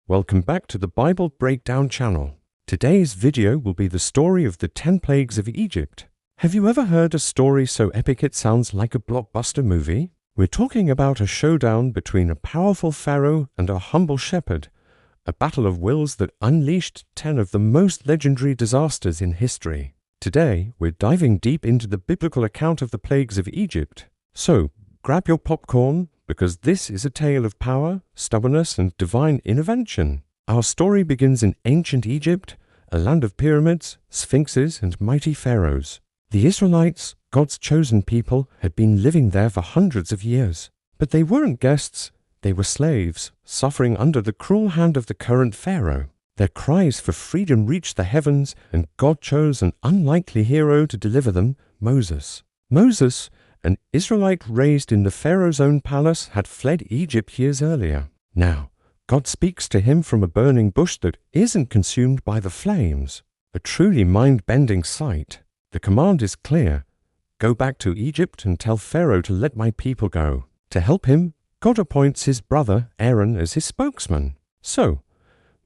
Welcome back to the Bible Breakdown channel. Today's video will be the story of the 10 plagues of Egypt. Have you ever heard a story so epic it sounds like a blockbuster movie? We're talking about a showdown between a powerful pharaoh and a humble shepherd, a battle of wills that unleashed 10 of the most legendary disasters in history. Today, we're diving deep into the biblical account of the plagues of Egypt. So, grab your popcorn, because this is a tale of power, stubbornness, and divine intervention. Our story begins in ancient Egypt, a land of pyramids, sphinxes, and mighty pharaohs. The Israelites, God's chosen people, had been living there for hundreds of years. But they weren't guests, they were slaves, suffering under the cruel hand of the current pharaoh. Their cries for freedom reached the heavens, and God chose an unlikely hero to deliver them, Moses. Moses, an Israelite raised in the Pharaoh's own palace, had fled Egypt years earlier. Now, God speaks to him from a burning bush that isn't consumed by the flames. A truly mind-bending sight. The command is clear. Go back to Egypt and tell Pharaoh to let my people go. To help him, God appoints his brother Aaron as his spokesman. So,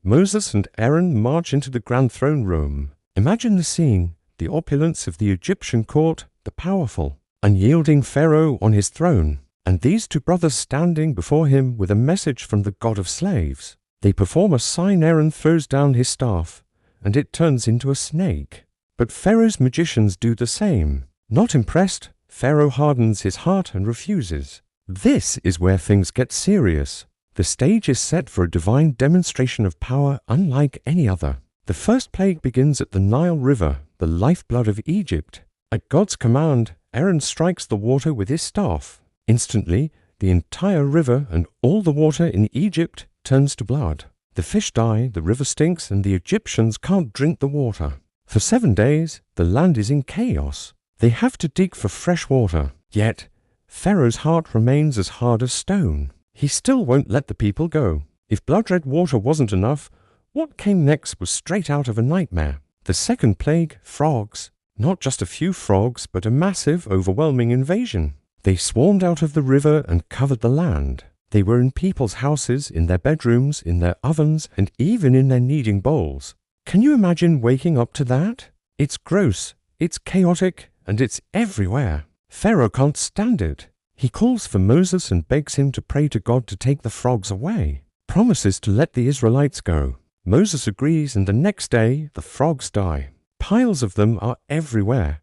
Moses and Aaron march into the grand throne room. Imagine the scene, the opulence of the Egyptian court, the powerful, unyielding Pharaoh on his throne, and these two brothers standing before him with a message from the god of slaves. They perform a sign. Aaron throws down his staff, and it turns into a snake. But Pharaoh's magicians do the same. Not impressed, Pharaoh hardens his heart and refuses. This is where things get serious. The stage is set for a divine demonstration of power unlike any other. The first plague begins at the Nile River, the lifeblood of Egypt. At God's command, Aaron strikes the water with his staff. Instantly, the entire river and all the water in Egypt turns to blood. The fish die, the river stinks, and the Egyptians can't drink the water. For 7 days, the land is in chaos. They have to dig for fresh water. Yet, Pharaoh's heart remains as hard as stone. He still won't let the people go. If blood-red water wasn't enough, what came next was straight out of a nightmare. The second plague, frogs. Not just a few frogs, but a massive, overwhelming invasion. They swarmed out of the river and covered the land. They were in people's houses, in their bedrooms, in their ovens, and even in their kneading bowls. Can you imagine waking up to that? It's gross, it's chaotic, and it's everywhere. Pharaoh can't stand it. He calls for Moses and begs him to pray to God to take the frogs away. Promises to let the Israelites go. Moses agrees, and the next day, the frogs die. Piles of them are everywhere,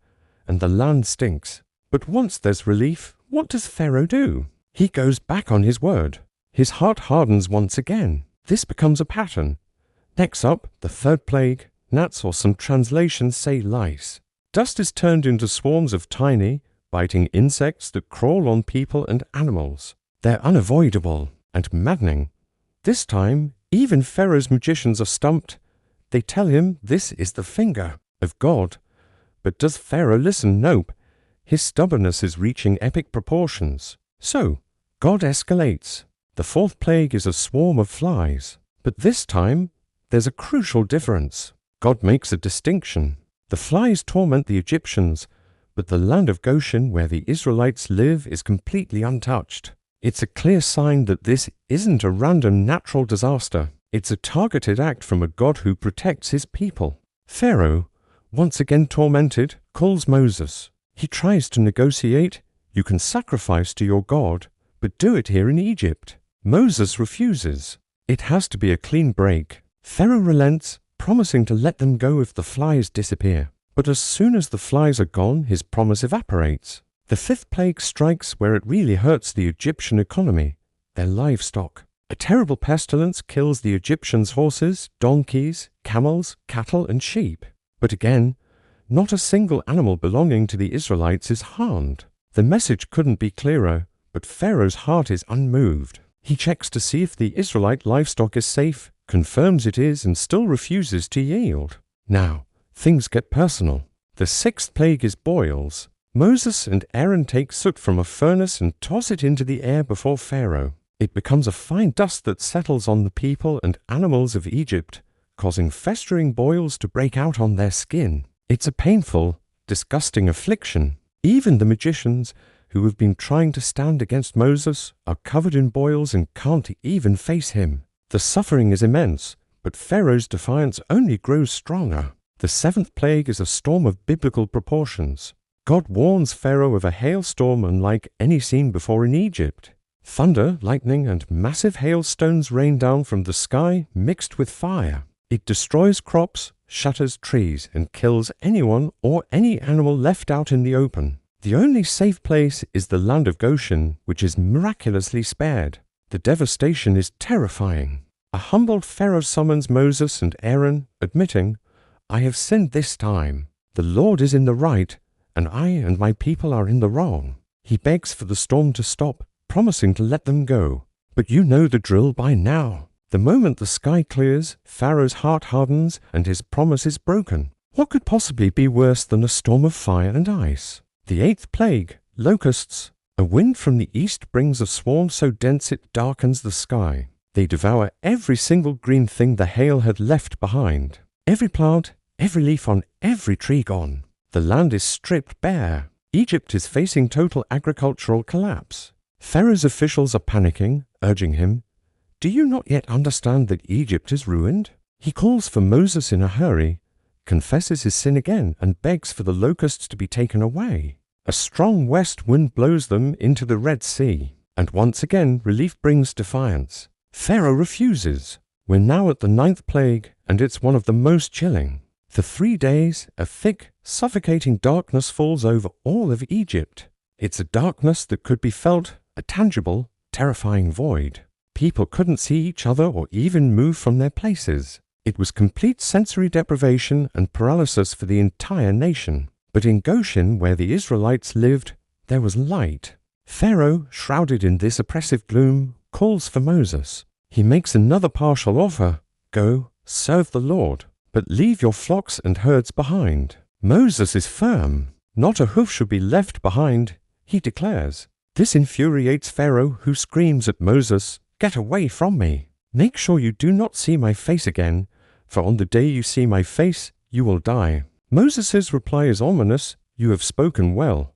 and the land stinks. But once there's relief, what does Pharaoh do? He goes back on his word. His heart hardens once again. This becomes a pattern. Next up, the third plague, gnats, or some translations say lice. Dust is turned into swarms of tiny, biting insects that crawl on people and animals. They're unavoidable and maddening. This time, even Pharaoh's magicians are stumped. They tell him this is the finger of God. But does Pharaoh listen? Nope. His stubbornness is reaching epic proportions. So, God escalates. The fourth plague is a swarm of flies. But this time, there's a crucial difference. God makes a distinction. The flies torment the Egyptians, but the land of Goshen, where the Israelites live, is completely untouched. It's a clear sign that this isn't a random natural disaster. It's a targeted act from a God who protects his people. Pharaoh, once again tormented, calls Moses. He tries to negotiate. You can sacrifice to your God, but do it here in Egypt. Moses refuses. It has to be a clean break. Pharaoh relents, promising to let them go if the flies disappear. But as soon as the flies are gone, his promise evaporates. The fifth plague strikes where it really hurts the Egyptian economy, their livestock. A terrible pestilence kills the Egyptians' horses, donkeys, camels, cattle, and sheep. But again, not a single animal belonging to the Israelites is harmed. The message couldn't be clearer, but Pharaoh's heart is unmoved. He checks to see if the Israelite livestock is safe, confirms it is, and still refuses to yield. Now, things get personal. The sixth plague is boils. Moses and Aaron take soot from a furnace and toss it into the air before Pharaoh. It becomes a fine dust that settles on the people and animals of Egypt, causing festering boils to break out on their skin. It's a painful, disgusting affliction. Even the magicians, who have been trying to stand against Moses, are covered in boils and can't even face him. The suffering is immense, but Pharaoh's defiance only grows stronger. The seventh plague is a storm of biblical proportions. God warns Pharaoh of a hailstorm unlike any seen before in Egypt. Thunder, lightning, and massive hailstones rain down from the sky mixed with fire. It destroys crops, shatters trees, and kills anyone or any animal left out in the open. The only safe place is the land of Goshen, which is miraculously spared. The devastation is terrifying. A humbled Pharaoh summons Moses and Aaron, admitting, "I have sinned this time. The Lord is in the right, and I and my people are in the wrong." He begs for the storm to stop, promising to let them go. But you know the drill by now. The moment the sky clears, Pharaoh's heart hardens and his promise is broken. What could possibly be worse than a storm of fire and ice? The eighth plague, locusts. A wind from the east brings a swarm so dense it darkens the sky. They devour every single green thing the hail had left behind. Every plant, every leaf on every tree gone. The land is stripped bare. Egypt is facing total agricultural collapse. Pharaoh's officials are panicking, urging him, "Do you not yet understand that Egypt is ruined?" He calls for Moses in a hurry, confesses his sin again, and begs for the locusts to be taken away. A strong west wind blows them into the Red Sea, and once again relief brings defiance. Pharaoh refuses. We're now at the ninth plague, and it's one of the most chilling. For 3 days, a thick, suffocating darkness falls over all of Egypt. It's a darkness that could be felt, a tangible, terrifying void. People couldn't see each other or even move from their places. It was complete sensory deprivation and paralysis for the entire nation. But in Goshen, where the Israelites lived, there was light. Pharaoh, shrouded in this oppressive gloom, calls for Moses. He makes another partial offer. "Go, serve the Lord, but leave your flocks and herds behind." Moses is firm. Not a hoof should be left behind, he declares. This infuriates Pharaoh, who screams at Moses, "Get away from me! Make sure you do not see my face again, for on the day you see my face, you will die." Moses' reply is ominous. "You have spoken well.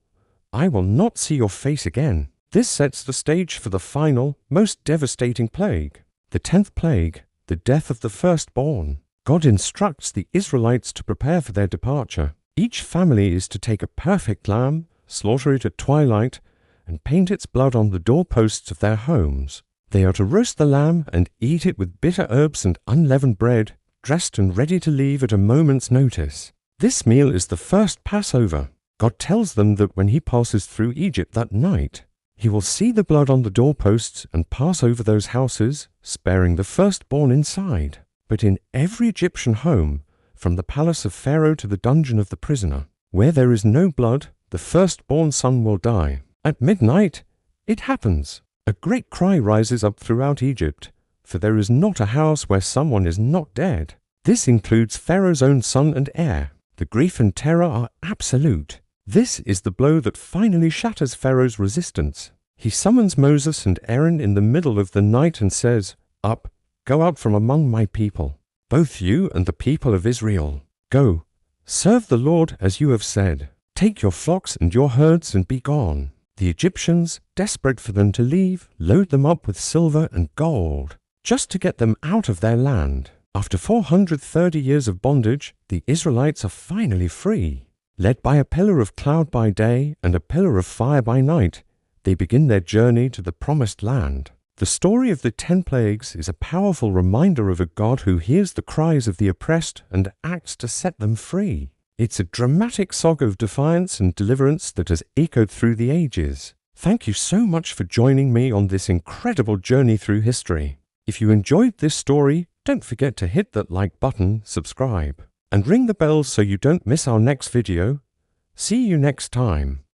I will not see your face again." This sets the stage for the final, most devastating plague. The 10th plague, the death of the firstborn. God instructs the Israelites to prepare for their departure. Each family is to take a perfect lamb, slaughter it at twilight, and paint its blood on the doorposts of their homes. They are to roast the lamb and eat it with bitter herbs and unleavened bread, dressed and ready to leave at a moment's notice. This meal is the first Passover. God tells them that when he passes through Egypt that night, he will see the blood on the doorposts and pass over those houses, sparing the firstborn inside. But in every Egyptian home, from the palace of Pharaoh to the dungeon of the prisoner, where there is no blood, the firstborn son will die. At midnight, it happens. A great cry rises up throughout Egypt, for there is not a house where someone is not dead. This includes Pharaoh's own son and heir. The grief and terror are absolute. This is the blow that finally shatters Pharaoh's resistance. He summons Moses and Aaron in the middle of the night and says, "Up, go out from among my people, both you and the people of Israel. Go, serve the Lord as you have said. Take your flocks and your herds and be gone." The Egyptians, desperate for them to leave, load them up with silver and gold, just to get them out of their land. After 430 years of bondage, the Israelites are finally free. Led by a pillar of cloud by day and a pillar of fire by night, they begin their journey to the promised land. The story of the 10 plagues is a powerful reminder of a God who hears the cries of the oppressed and acts to set them free. It's a dramatic saga of defiance and deliverance that has echoed through the ages. Thank you so much for joining me on this incredible journey through history. If you enjoyed this story, don't forget to hit that like button, subscribe, and ring the bell so you don't miss our next video. See you next time.